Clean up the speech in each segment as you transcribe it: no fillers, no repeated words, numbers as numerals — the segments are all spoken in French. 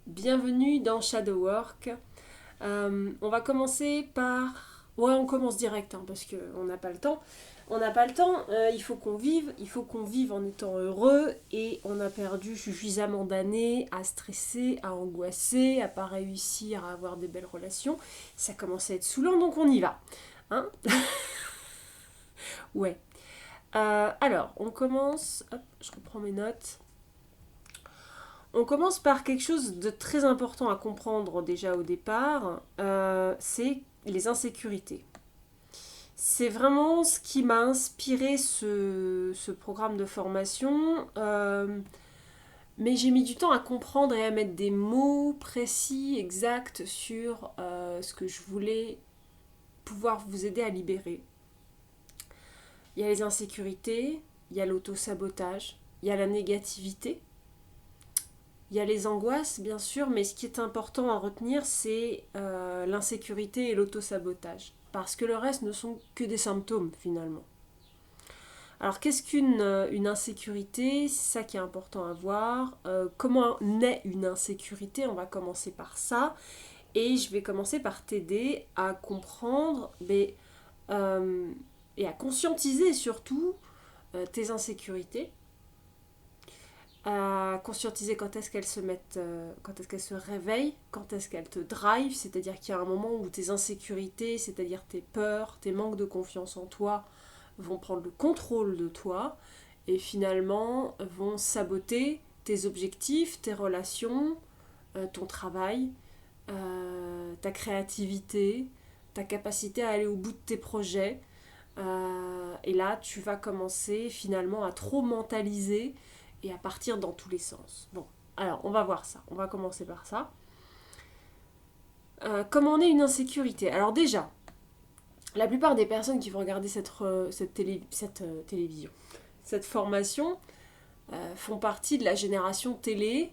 Bienvenue dans Shadow Work. On va commencer par... Ouais, on commence direct, parce qu'on n'a pas le temps. On n'a pas le temps, il faut qu'on vive en étant heureux, et on a perdu suffisamment d'années à stresser, à angoisser, à pas réussir à avoir des belles relations. Ça commence à être saoulant, donc on y va. Hein. Ouais. Alors, on commence... Hop, je reprends mes notes. On commence par quelque chose de très important à comprendre déjà au départ, c'est les insécurités. C'est vraiment ce qui m'a inspiré ce programme de formation, mais j'ai mis du temps à comprendre et à mettre des mots précis, exacts sur ce que je voulais pouvoir vous aider à libérer. Il y a les insécurités, il y a l'auto-sabotage, il y a la négativité. Il y a les angoisses, bien sûr, mais ce qui est important à retenir, c'est l'insécurité et l'autosabotage. Parce que le reste ne sont que des symptômes, finalement. Alors, qu'est-ce qu'une insécurité? C'est ça qui est important à voir. Comment naît une insécurité? On va commencer par ça. Et je vais commencer par t'aider à comprendre et à conscientiser surtout tes insécurités, à conscientiser quand est-ce qu'elles se mettent, quand est-ce qu'elles se réveillent, quand est-ce qu'elles te drive, c'est-à-dire qu'il y a un moment où tes insécurités, c'est-à-dire tes peurs, tes manques de confiance en toi, vont prendre le contrôle de toi et finalement vont saboter tes objectifs, tes relations, ton travail, ta créativité, ta capacité à aller au bout de tes projets. Et là, tu vas commencer finalement à trop mentaliser et à partir dans tous les sens. Bon, alors on va voir ça. On va commencer par ça. Comment on est une insécurité? Alors déjà, la plupart des personnes qui vont regarder cette télévision, cette formation, font partie de la génération télé.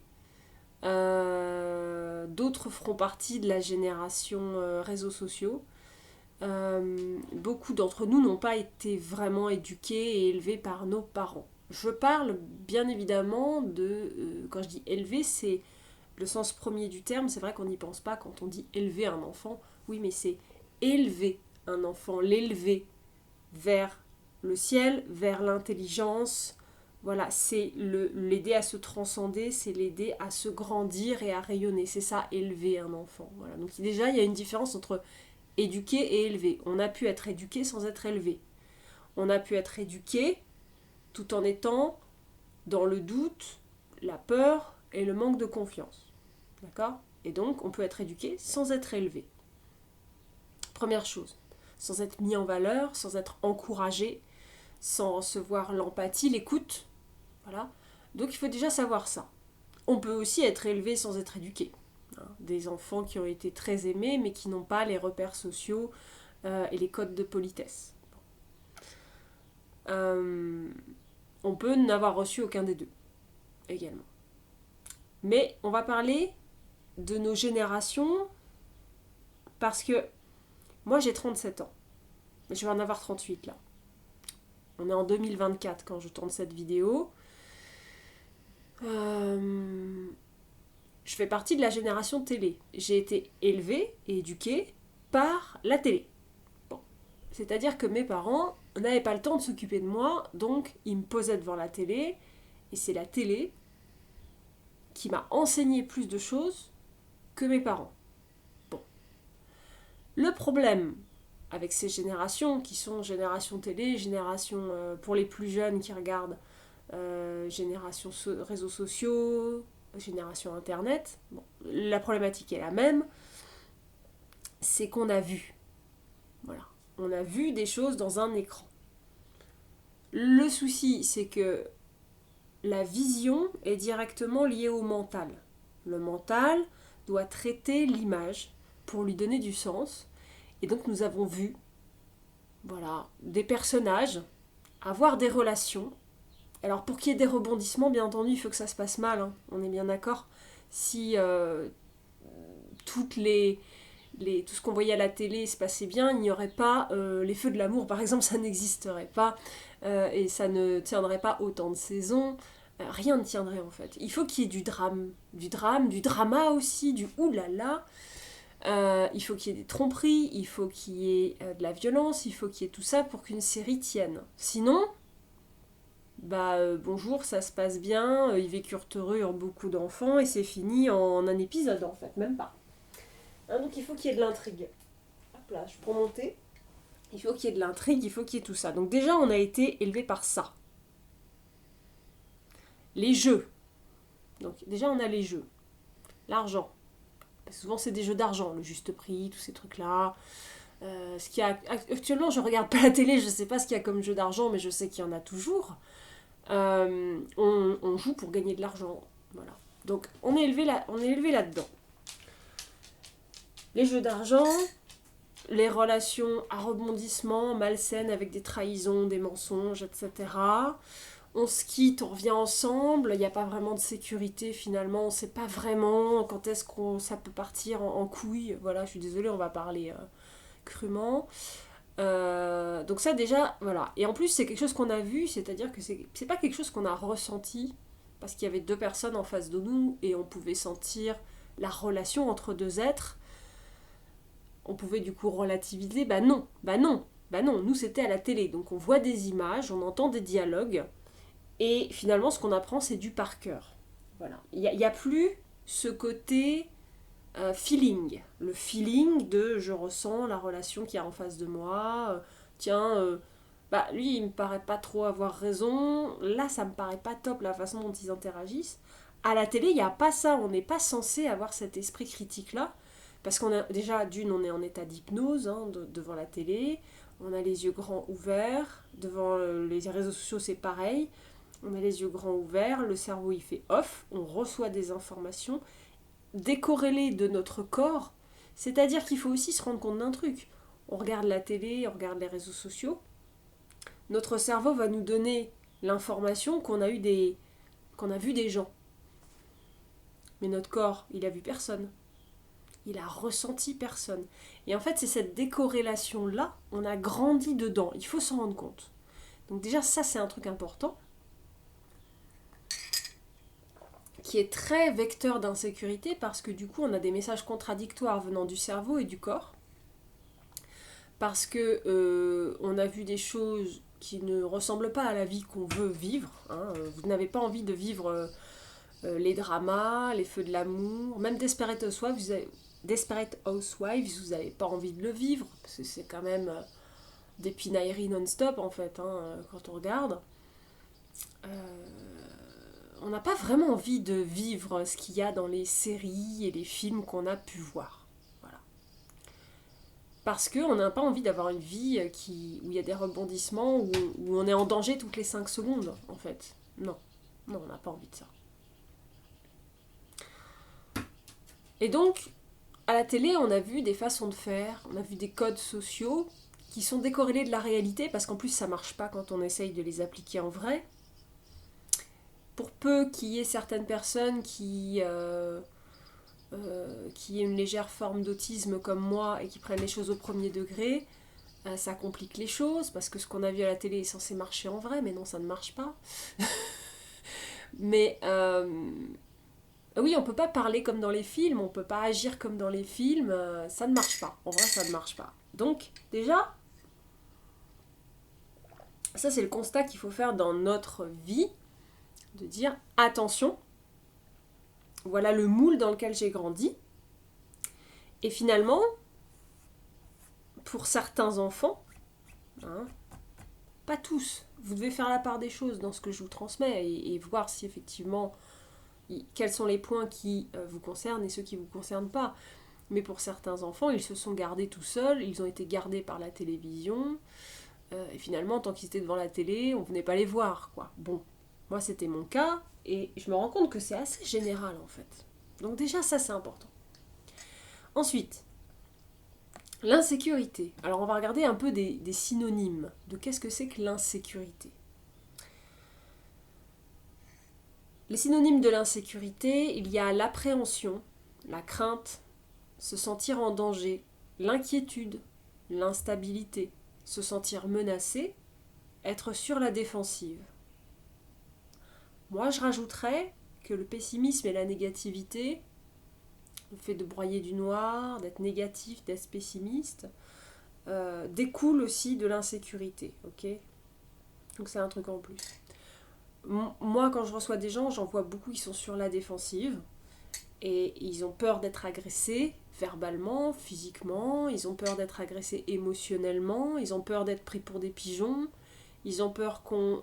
D'autres feront partie de la génération réseaux sociaux. Beaucoup d'entre nous n'ont pas été vraiment éduqués et élevés par nos parents. Je parle bien évidemment quand je dis élever, c'est le sens premier du terme. C'est vrai qu'on n'y pense pas quand on dit élever un enfant. Oui, mais c'est élever un enfant, l'élever vers le ciel, vers l'intelligence. Voilà, c'est l'aider à se transcender, c'est l'aider à se grandir et à rayonner. C'est ça, élever un enfant. Voilà. Donc déjà, il y a une différence entre éduquer et élever. On a pu être éduqué sans être élevé. On a pu être éduqué tout en étant dans le doute, la peur et le manque de confiance. D'accord? Et donc, on peut être éduqué sans être élevé. Première chose, sans être mis en valeur, sans être encouragé, sans recevoir l'empathie, l'écoute. Voilà. Donc, il faut déjà savoir ça. On peut aussi être élevé sans être éduqué. Des enfants qui ont été très aimés, mais qui n'ont pas les repères sociaux et les codes de politesse. On peut n'avoir reçu aucun des deux, également. Mais on va parler de nos générations, parce que moi j'ai 37 ans, mais je vais en avoir 38 là. On est en 2024 quand je tourne cette vidéo. Je fais partie de la génération télé. J'ai été élevée et éduquée par la télé. Bon. C'est-à-dire que mes parents n'avaient pas le temps de s'occuper de moi, donc ils me posaient devant la télé, et c'est la télé qui m'a enseigné plus de choses que mes parents. Bon. Le problème avec ces générations, qui sont génération télé, génération pour les plus jeunes qui regardent, génération réseaux sociaux, génération internet, bon, la problématique est la même, c'est qu'on a vu. Voilà. On a vu des choses dans un écran. Le souci, c'est que la vision est directement liée au mental. Le mental doit traiter l'image pour lui donner du sens. Et donc nous avons vu, voilà, des personnages avoir des relations. Alors pour qu'il y ait des rebondissements, bien entendu, il faut que ça se passe mal, on est bien d'accord. Si tout ce qu'on voyait à la télé se passait bien, il n'y aurait pas les feux de l'amour, par exemple, ça n'existerait pas, et ça ne tiendrait pas autant de saisons. rien ne tiendrait en fait. Il faut qu'il y ait du drama aussi, du oulala. Il faut qu'il y ait des tromperies, il faut qu'il y ait de la violence, il faut qu'il y ait tout ça pour qu'une série tienne. Sinon, bonjour, ça se passe bien, ils vécurent heureux, ont beaucoup d'enfants, et c'est fini en un épisode en fait, même pas. Hein, donc il faut qu'il y ait de l'intrigue. Hop là, je prends mon thé. Il faut qu'il y ait de l'intrigue, il faut qu'il y ait tout ça. Donc déjà, on a été élevé par ça. Les jeux. Donc déjà, on a les jeux. L'argent. Parce que souvent, c'est des jeux d'argent, le juste prix, tous ces trucs-là. Actuellement, je regarde pas la télé, je sais pas ce qu'il y a comme jeu d'argent, mais je sais qu'il y en a toujours. On joue pour gagner de l'argent. Voilà. Donc, on est élevé là-dedans. Les jeux d'argent, les relations à rebondissement, malsaines avec des trahisons, des mensonges, etc. On se quitte, on revient ensemble, il n'y a pas vraiment de sécurité finalement, on ne sait pas vraiment quand est-ce que ça peut partir en couille. Voilà, je suis désolée, on va parler crûment. Donc ça déjà, voilà. Et en plus, c'est quelque chose qu'on a vu, c'est-à-dire que c'est pas quelque chose qu'on a ressenti, parce qu'il y avait deux personnes en face de nous et on pouvait sentir la relation entre deux êtres. On pouvait du coup relativiser, non, nous c'était à la télé, donc on voit des images, on entend des dialogues, et finalement ce qu'on apprend c'est du par cœur. Voilà. Il n'y a plus ce côté feeling, le feeling de je ressens la relation qu'il y a en face de moi, lui il me paraît pas trop avoir raison, là ça me paraît pas top la façon dont ils interagissent. À la télé il n'y a pas ça, on n'est pas censé avoir cet esprit critique là. Parce qu'on a déjà, on est en état d'hypnose devant la télé, on a les yeux grands ouverts, devant les réseaux sociaux c'est pareil, on a les yeux grands ouverts, le cerveau il fait off, on reçoit des informations décorrélées de notre corps, c'est-à-dire qu'il faut aussi se rendre compte d'un truc. On regarde la télé, on regarde les réseaux sociaux, notre cerveau va nous donner l'information qu'on a vu des gens. Mais notre corps, il a vu personne. Il a ressenti personne. Et en fait, c'est cette décorrélation-là, on a grandi dedans. Il faut s'en rendre compte. Donc déjà, ça, c'est un truc important, qui est très vecteur d'insécurité, parce que du coup, on a des messages contradictoires venant du cerveau et du corps. Parce que on a vu des choses qui ne ressemblent pas à la vie qu'on veut vivre. Vous n'avez pas envie de vivre les dramas, les feux de l'amour, même Desperate Housewives, vous n'avez pas envie de le vivre, parce que c'est quand même des pinailleries non-stop en fait, quand on regarde. On n'a pas vraiment envie de vivre ce qu'il y a dans les séries et les films qu'on a pu voir. Voilà. Parce qu'on n'a pas envie d'avoir une vie où il y a des rebondissements, où on est en danger toutes les 5 secondes, en fait. Non, on n'a pas envie de ça. Et donc, à la télé, on a vu des façons de faire, on a vu des codes sociaux qui sont décorrélés de la réalité, parce qu'en plus ça marche pas quand on essaye de les appliquer en vrai. Pour peu qu'il y ait certaines personnes qui aient une légère forme d'autisme comme moi et qui prennent les choses au premier degré, ça complique les choses, parce que ce qu'on a vu à la télé est censé marcher en vrai, mais non, ça ne marche pas. Mais oui, on peut pas parler comme dans les films, on peut pas agir comme dans les films, ça ne marche pas. En vrai, ça ne marche pas. Donc, déjà, ça c'est le constat qu'il faut faire dans notre vie, de dire attention, voilà le moule dans lequel j'ai grandi. Et finalement, pour certains enfants, pas tous, vous devez faire la part des choses dans ce que je vous transmets et voir si effectivement quels sont les points qui vous concernent et ceux qui ne vous concernent pas. Mais pour certains enfants, ils se sont gardés tout seuls, ils ont été gardés par la télévision, et finalement, tant qu'ils étaient devant la télé, on ne venait pas les voir, quoi. Bon, moi c'était mon cas, et je me rends compte que c'est assez général en fait. Donc déjà, ça c'est important. Ensuite, l'insécurité. Alors on va regarder un peu des synonymes de qu'est-ce que c'est que l'insécurité. Les synonymes de l'insécurité, il y a l'appréhension, la crainte, se sentir en danger, l'inquiétude, l'instabilité, se sentir menacé, être sur la défensive. Moi, je rajouterais que le pessimisme et la négativité, le fait de broyer du noir, d'être négatif, d'être pessimiste, découle aussi de l'insécurité, ok? Donc c'est un truc en plus. Moi, quand je reçois des gens, j'en vois beaucoup qui sont sur la défensive et ils ont peur d'être agressés verbalement, physiquement, ils ont peur d'être agressés émotionnellement, ils ont peur d'être pris pour des pigeons, ils ont peur qu'on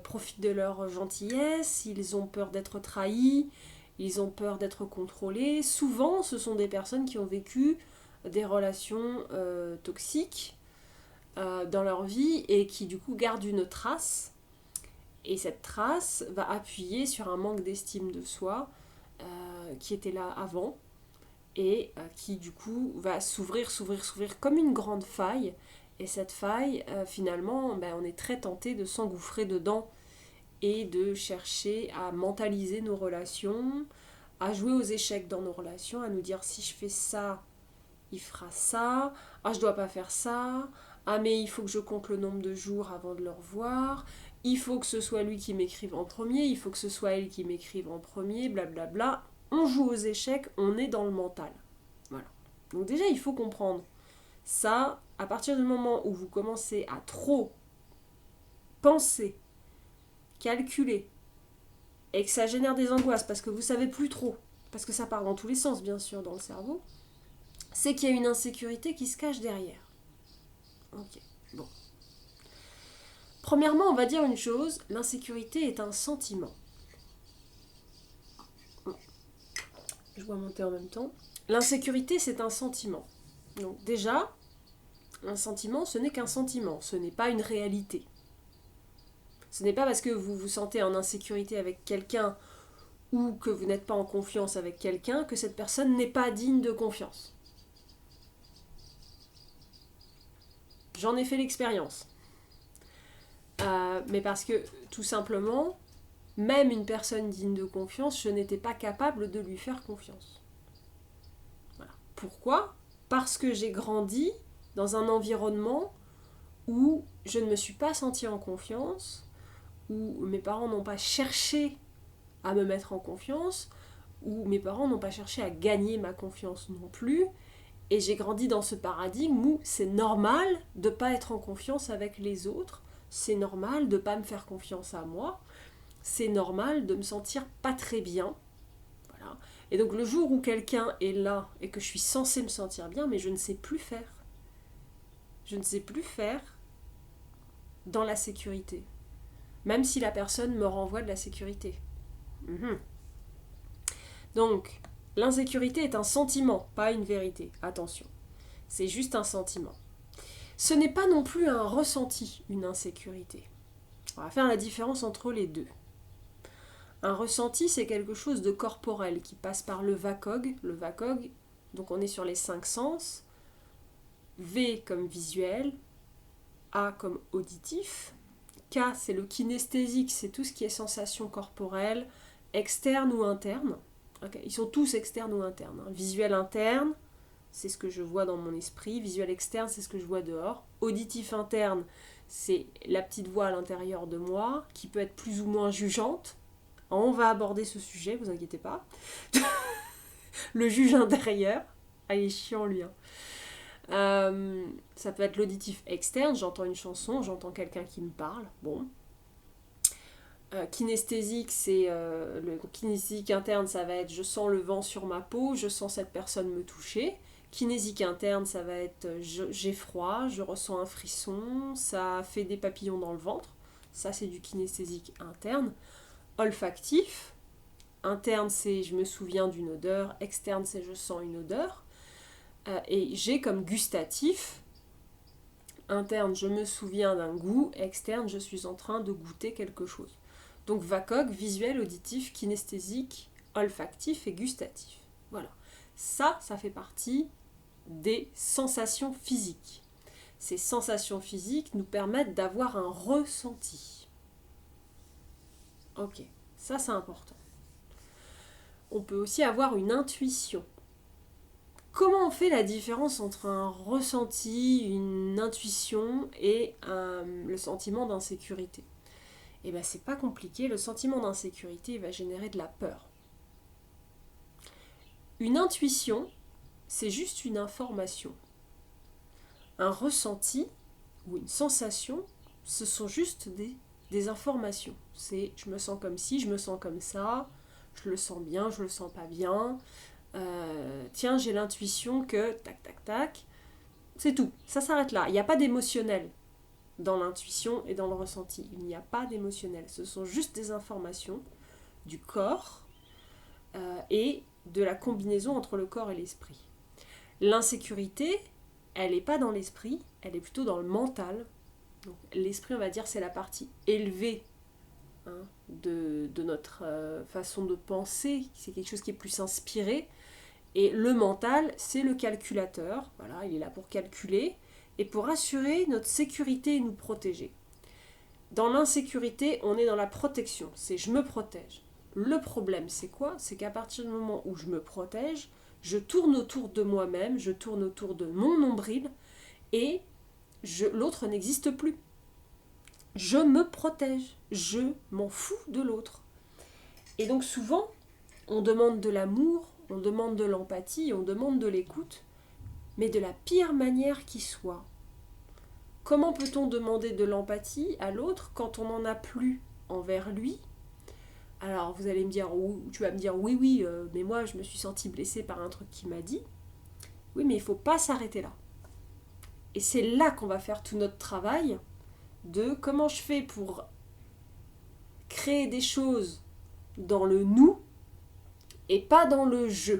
profite de leur gentillesse, ils ont peur d'être trahis, ils ont peur d'être contrôlés. Souvent, ce sont des personnes qui ont vécu des relations toxiques dans leur vie et qui du coup gardent une trace. Et cette trace va appuyer sur un manque d'estime de soi qui était là avant et qui du coup va s'ouvrir comme une grande faille. Et cette faille, finalement, on est très tenté de s'engouffrer dedans et de chercher à mentaliser nos relations, à jouer aux échecs dans nos relations, à nous dire si je fais ça, il fera ça, ah je dois pas faire ça, ah mais il faut que je compte le nombre de jours avant de le revoir, il faut que ce soit lui qui m'écrive en premier, il faut que ce soit elle qui m'écrive en premier, blablabla. On joue aux échecs, on est dans le mental. Voilà. Donc déjà il faut comprendre ça, à partir du moment où vous commencez à trop penser, calculer, et que ça génère des angoisses parce que vous savez plus trop, parce que ça part dans tous les sens bien sûr dans le cerveau, c'est qu'il y a une insécurité qui se cache derrière. Ok, bon. Premièrement, on va dire une chose, l'insécurité est un sentiment. Je vois monter en même temps. L'insécurité, c'est un sentiment. Donc déjà, un sentiment, ce n'est qu'un sentiment, ce n'est pas une réalité. Ce n'est pas parce que vous vous sentez en insécurité avec quelqu'un ou que vous n'êtes pas en confiance avec quelqu'un que cette personne n'est pas digne de confiance. J'en ai fait l'expérience. Mais parce que, tout simplement, même une personne digne de confiance, je n'étais pas capable de lui faire confiance. Voilà. Pourquoi ? Parce que j'ai grandi dans un environnement où je ne me suis pas sentie en confiance, où mes parents n'ont pas cherché à me mettre en confiance, où mes parents n'ont pas cherché à gagner ma confiance non plus. Et j'ai grandi dans ce paradigme où c'est normal de ne pas être en confiance avec les autres, c'est normal de ne pas me faire confiance à moi, c'est normal de me sentir pas très bien. Voilà. Et donc le jour où quelqu'un est là et que je suis censée me sentir bien, mais je ne sais plus faire. Je ne sais plus faire dans la sécurité. Même si la personne me renvoie de la sécurité. Donc, l'insécurité est un sentiment, pas une vérité. Attention, c'est juste un sentiment. Ce n'est pas non plus un ressenti, une insécurité. On va faire la différence entre les deux. Un ressenti, c'est quelque chose de corporel qui passe par le VACOG. Le VACOG, donc on est sur les 5 sens. V comme visuel, A comme auditif, K c'est le kinesthésique, c'est tout ce qui est sensation corporelle, externe ou interne. Okay. Ils sont tous externes ou internes. Visuel interne, c'est ce que je vois dans mon esprit. Visuel externe, c'est ce que je vois dehors. Auditif interne, c'est la petite voix à l'intérieur de moi, qui peut être plus ou moins jugeante. On va aborder ce sujet, vous inquiétez pas. Le juge intérieur. Ah, il est chiant lui. Ça peut être l'auditif externe, j'entends une chanson, j'entends quelqu'un qui me parle. Bon. Kinesthésique, c'est le kinesthésique interne, ça va être je sens le vent sur ma peau, je sens cette personne me toucher. Kinésique interne, ça va être j'ai froid, je ressens un frisson, ça fait des papillons dans le ventre. Ça, c'est du kinesthésique interne. Olfactif, interne, c'est je me souviens d'une odeur, externe, c'est je sens une odeur. Et j'ai comme gustatif, interne, je me souviens d'un goût, externe, je suis en train de goûter quelque chose. Donc VACOG, visuel, auditif, kinesthésique, olfactif et gustatif. Voilà. Ça fait partie des sensations physiques. Ces sensations physiques nous permettent d'avoir un ressenti. Ok, ça c'est important. On peut aussi avoir une intuition. Comment on fait la différence entre un ressenti, une intuition et le sentiment d'insécurité ? Et bien c'est pas compliqué, le sentiment d'insécurité va générer de la peur. Une intuition, c'est juste une information. Un ressenti ou une sensation, ce sont juste des informations. C'est je me sens comme ci, je me sens comme ça, je le sens bien, je le sens pas bien. Tiens, j'ai l'intuition que tac tac tac. C'est tout, ça s'arrête là. Il n'y a pas d'émotionnel dans l'intuition et dans le ressenti. Il n'y a pas d'émotionnel. Ce sont juste des informations du corps et de la combinaison entre le corps et l'esprit. L'insécurité, elle n'est pas dans l'esprit, elle est plutôt dans le mental. Donc, l'esprit, on va dire, c'est la partie élevée de notre façon de penser. C'est quelque chose qui est plus inspiré. Et le mental, c'est le calculateur. Voilà, il est là pour calculer et pour assurer notre sécurité et nous protéger. Dans l'insécurité, on est dans la protection. C'est je me protège. Le problème, c'est quoi? C'est qu'à partir du moment où je me protège, je tourne autour de moi-même, je tourne autour de mon nombril et l'autre n'existe plus. Je me protège. Je m'en fous de l'autre. Et donc souvent, on demande de l'amour, on demande de l'empathie, on demande de l'écoute, mais de la pire manière qui soit. Comment peut-on demander de l'empathie à l'autre quand on n'en a plus envers lui? Alors vous allez me dire, ou tu vas me dire, oui, mais moi je me suis sentie blessée par un truc qu'il m'a dit. Oui, mais il ne faut pas s'arrêter là. Et c'est là qu'on va faire tout notre travail de comment je fais pour créer des choses dans le nous et pas dans le je.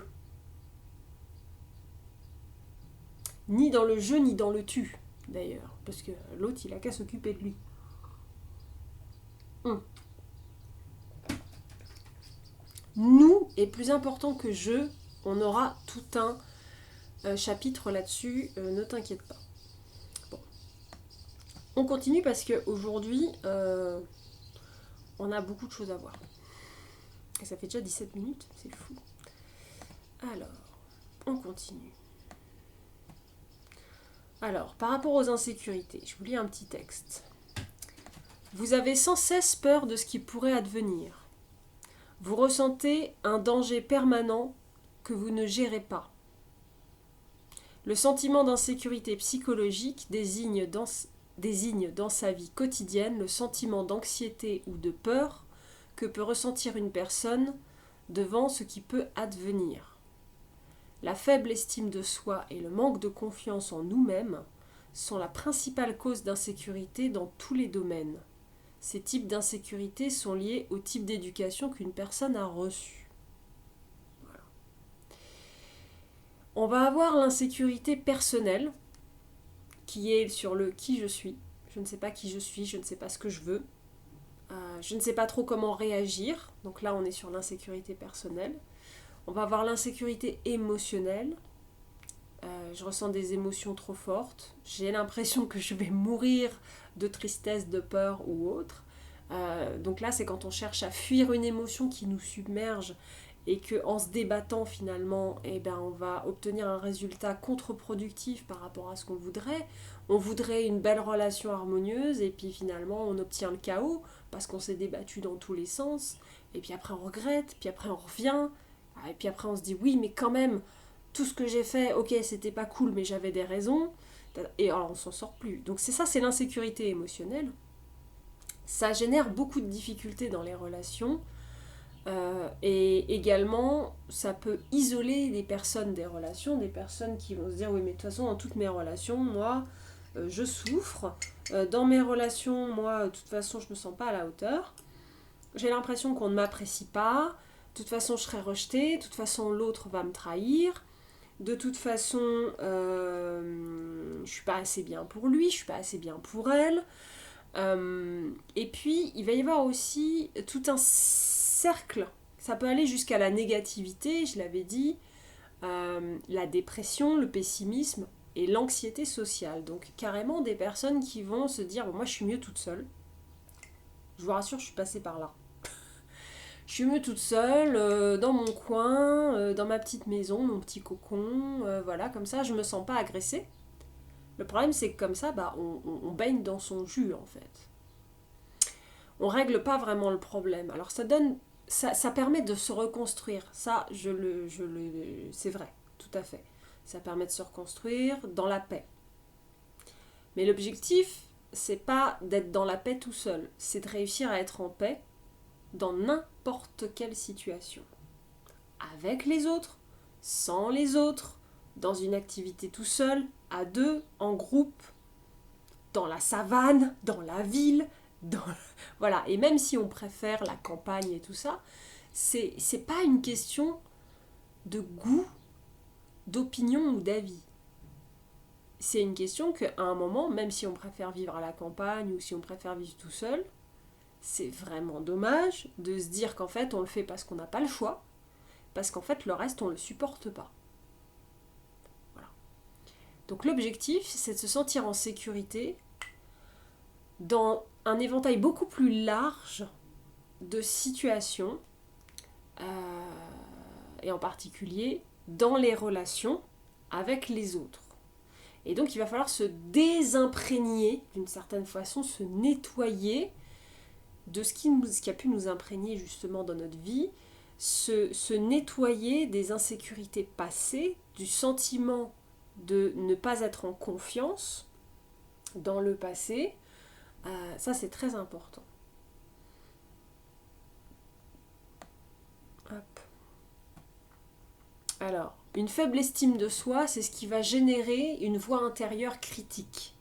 Ni dans le je, ni dans le tu, d'ailleurs. Parce que l'autre, il a qu'à s'occuper de lui. Nous est plus important que je. On aura tout un chapitre là-dessus. Ne t'inquiète pas. Bon. On continue parce qu'aujourd'hui, on a beaucoup de choses à voir. Et ça fait déjà 17 minutes. C'est fou. Alors, on continue. Alors, par rapport aux insécurités, je vous lis un petit texte. Vous avez sans cesse peur de ce qui pourrait advenir. Vous ressentez un danger permanent que vous ne gérez pas. Le sentiment d'insécurité psychologique désigne dans sa vie quotidienne le sentiment d'anxiété ou de peur que peut ressentir une personne devant ce qui peut advenir. La faible estime de soi et le manque de confiance en nous-mêmes sont la principale cause d'insécurité dans tous les domaines. Ces types d'insécurité sont liés au type d'éducation qu'une personne a reçu. Voilà. On va avoir l'insécurité personnelle, qui est sur le qui je suis. Je ne sais pas qui je suis, je ne sais pas ce que je veux. Je ne sais pas trop comment réagir. Donc là, on est sur l'insécurité personnelle. On va avoir l'insécurité émotionnelle. Je ressens des émotions trop fortes. J'ai l'impression que je vais mourir de tristesse, de peur ou autre. Donc là, c'est quand on cherche à fuir une émotion qui nous submerge et qu'en se débattant finalement, on va obtenir un résultat contre-productif par rapport à ce qu'on voudrait. On voudrait une belle relation harmonieuse et puis finalement on obtient le chaos parce qu'on s'est débattu dans tous les sens. Et puis après on regrette, puis après on revient. Et puis après on se dit oui mais quand même tout ce que j'ai fait, ok c'était pas cool mais j'avais des raisons. Et alors on s'en sort plus. Donc c'est l'insécurité émotionnelle. Ça génère beaucoup de difficultés dans les relations. Et également, ça peut isoler des personnes des relations, des personnes qui vont se dire oui mais de toute façon dans toutes mes relations, moi je souffre. Dans mes relations, moi de toute façon je me sens pas à la hauteur. J'ai l'impression qu'on ne m'apprécie pas. De toute façon je serai rejetée. De toute façon l'autre va me trahir. De toute façon je suis pas assez bien pour lui, je suis pas assez bien pour elle. Et puis il va y avoir aussi tout un cercle, ça peut aller jusqu'à la négativité, je l'avais dit, la dépression, le pessimisme et l'anxiété sociale. Donc carrément des personnes qui vont se dire bon, moi je suis mieux toute seule. Je vous rassure, je suis passée par là. Je suis mieux toute seule, dans mon coin, dans ma petite maison, mon petit cocon, voilà, comme ça je me sens pas agressée. Le problème c'est que comme ça, on baigne dans son jus en fait. on règle pas vraiment le problème. Alors ça permet de se reconstruire. Ça, c'est vrai, tout à fait. Ça permet de se reconstruire dans la paix. Mais l'objectif, c'est pas d'être dans la paix tout seul. C'est de réussir à être en paix dans n'importe quelle situation. Avec les autres, sans les autres, dans une activité tout seul, à deux, en groupe, dans la savane, dans la ville, voilà. Et même si on préfère la campagne et tout ça, c'est pas une question de goût, d'opinion ou d'avis. C'est une question qu'à un moment, même si on préfère vivre à la campagne ou si on préfère vivre tout seul, c'est vraiment dommage de se dire qu'en fait on le fait parce qu'on n'a pas le choix, parce qu'en fait le reste on le supporte pas. Voilà. Donc l'objectif, c'est de se sentir en sécurité dans un éventail beaucoup plus large de situations, et en particulier dans les relations avec les autres. Et donc il va falloir se désimprégner, d'une certaine façon, se nettoyer de ce qui a pu nous imprégner justement dans notre vie, se nettoyer des insécurités passées, du sentiment de ne pas être en confiance dans le passé. Ça, c'est très important. Hop. Alors, une faible estime de soi, c'est ce qui va générer une voix intérieure critique.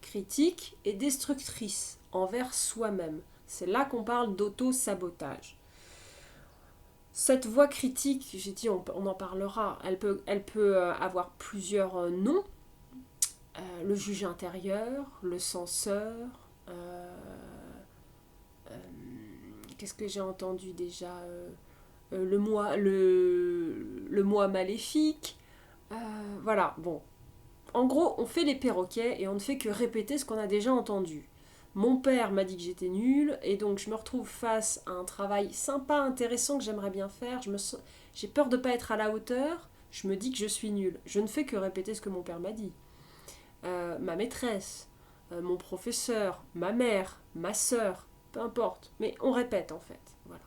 Critique et destructrice envers soi-même. C'est là qu'on parle d'auto-sabotage. Cette voix critique, j'ai dit, on en parlera, elle peut avoir plusieurs noms. Le juge intérieur, le censeur, qu'est-ce que j'ai entendu déjà, le moi maléfique, voilà, bon. En gros, on fait les perroquets et on ne fait que répéter ce qu'on a déjà entendu. Mon père m'a dit que j'étais nulle et donc je me retrouve face à un travail sympa, intéressant que j'aimerais bien faire. J'ai peur de ne pas être à la hauteur, je me dis que je suis nulle. Je ne fais que répéter ce que mon père m'a dit. Ma maîtresse, mon professeur, ma mère, ma sœur, peu importe. Mais on répète en fait. Voilà.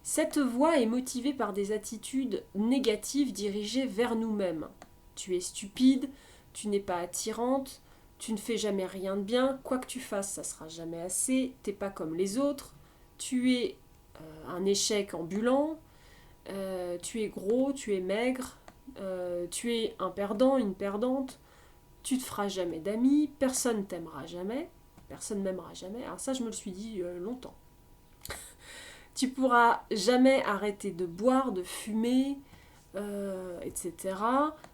Cette voix est motivée par des attitudes négatives dirigées vers nous-mêmes. Tu es stupide, tu n'es pas attirante, tu ne fais jamais rien de bien, quoi que tu fasses, ça sera jamais assez, t'es pas comme les autres, tu es un échec ambulant, tu es gros, tu es maigre, tu es un perdant, une perdante, tu te feras jamais d'amis, personne t'aimera jamais, personne m'aimera jamais. Alors ça, je me le suis dit longtemps. Tu pourras jamais arrêter de boire, de fumer, etc.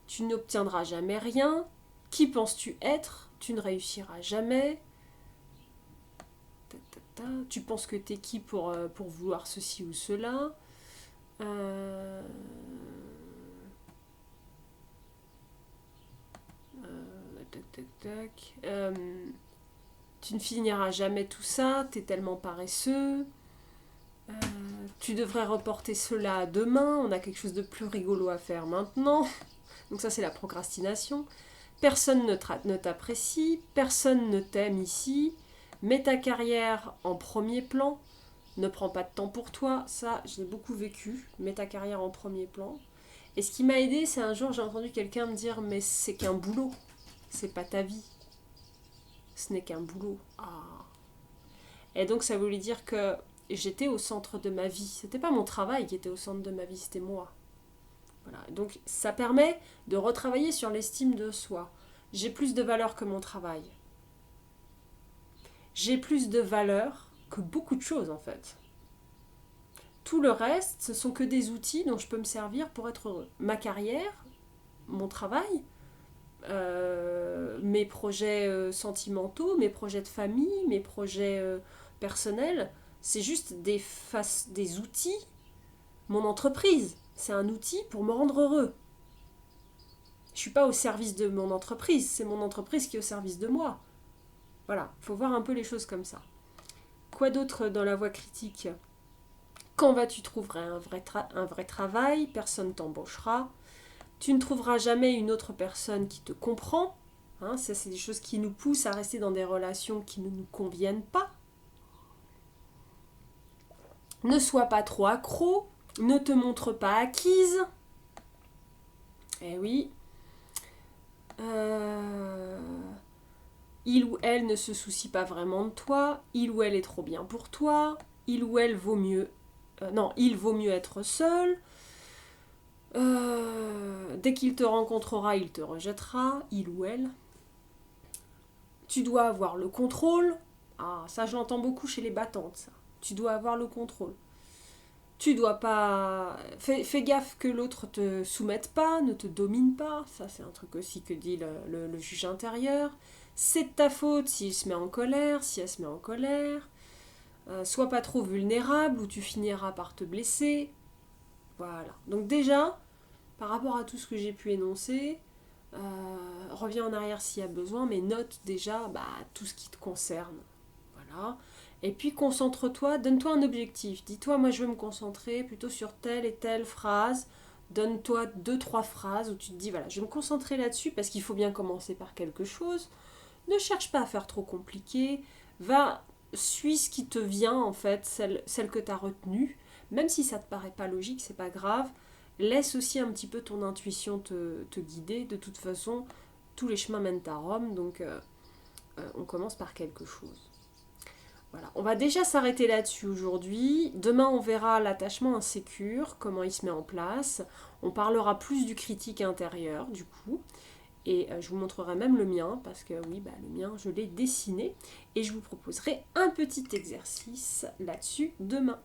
Tu n'obtiendras jamais rien. Qui penses-tu être? Tu ne réussiras jamais. Tu penses que t'es qui pour vouloir ceci ou cela? Tu ne finiras jamais tout ça, t'es tellement paresseux. Tu devrais reporter cela à demain, on a quelque chose de plus rigolo à faire maintenant. Donc ça, c'est la procrastination. Personne ne t'apprécie, personne ne t'aime ici. Mets ta carrière en premier plan. Ne prends pas de temps pour toi. Ça, je l'ai beaucoup vécu. Mets ta carrière en premier plan. Et ce qui m'a aidé, c'est un jour, j'ai entendu quelqu'un me dire « Mais c'est qu'un boulot. C'est pas ta vie. Ce n'est qu'un boulot. » Et donc, ça voulait dire que j'étais au centre de ma vie. C'était pas mon travail qui était au centre de ma vie, c'était moi. Voilà. Donc ça permet de retravailler sur l'estime de soi. J'ai plus de valeur que mon travail. J'ai plus de valeur que beaucoup de choses en fait. Tout le reste, ce sont que des outils dont je peux me servir pour être heureux. Ma carrière, mon travail, mes projets sentimentaux, mes projets de famille, mes projets personnels, c'est juste des outils. Mon entreprise, c'est un outil pour me rendre heureux. Je ne suis pas au service de mon entreprise, c'est mon entreprise qui est au service de moi. Voilà, il faut voir un peu les choses comme ça. Quoi d'autre dans la voie critique? Quand vas-tu trouver un vrai travail? Personne t'embauchera. Tu ne trouveras jamais une autre personne qui te comprend. Ça, c'est des choses qui nous poussent à rester dans des relations qui ne nous conviennent pas. Ne sois pas trop accro, ne te montre pas acquise. Eh oui. Il ou elle ne se soucie pas vraiment de toi, il ou elle est trop bien pour toi, il ou elle vaut mieux... non, il vaut mieux être seul. Dès qu'il te rencontrera, il te rejettera, il ou elle. Tu dois avoir le contrôle. Ah, ça je l'entends beaucoup chez les battantes, ça. Tu dois avoir le contrôle. Tu dois pas... Fais gaffe que l'autre te soumette pas, ne te domine pas. Ça, c'est un truc aussi que dit le juge intérieur. C'est de ta faute s'il se met en colère, si elle se met en colère. Sois pas trop vulnérable ou tu finiras par te blesser. Voilà. Donc déjà, par rapport à tout ce que j'ai pu énoncer, reviens en arrière s'il y a besoin, mais note déjà tout ce qui te concerne. Voilà. Et puis concentre-toi, donne-toi un objectif. Dis-toi, moi je veux me concentrer plutôt sur telle et telle phrase. Donne-toi 2-3 phrases où tu te dis, voilà, je vais me concentrer là-dessus parce qu'il faut bien commencer par quelque chose. Ne cherche pas à faire trop compliqué. Suis ce qui te vient en fait, celle que tu as retenue. Même si ça te paraît pas logique, c'est pas grave. Laisse aussi un petit peu ton intuition te guider. De toute façon, tous les chemins mènent à Rome, donc on commence par quelque chose. Voilà. On va déjà s'arrêter là-dessus aujourd'hui. Demain, on verra l'attachement insécure, comment il se met en place. On parlera plus du critique intérieur, du coup. Et je vous montrerai même le mien, parce que oui, le mien, je l'ai dessiné. Et je vous proposerai un petit exercice là-dessus demain.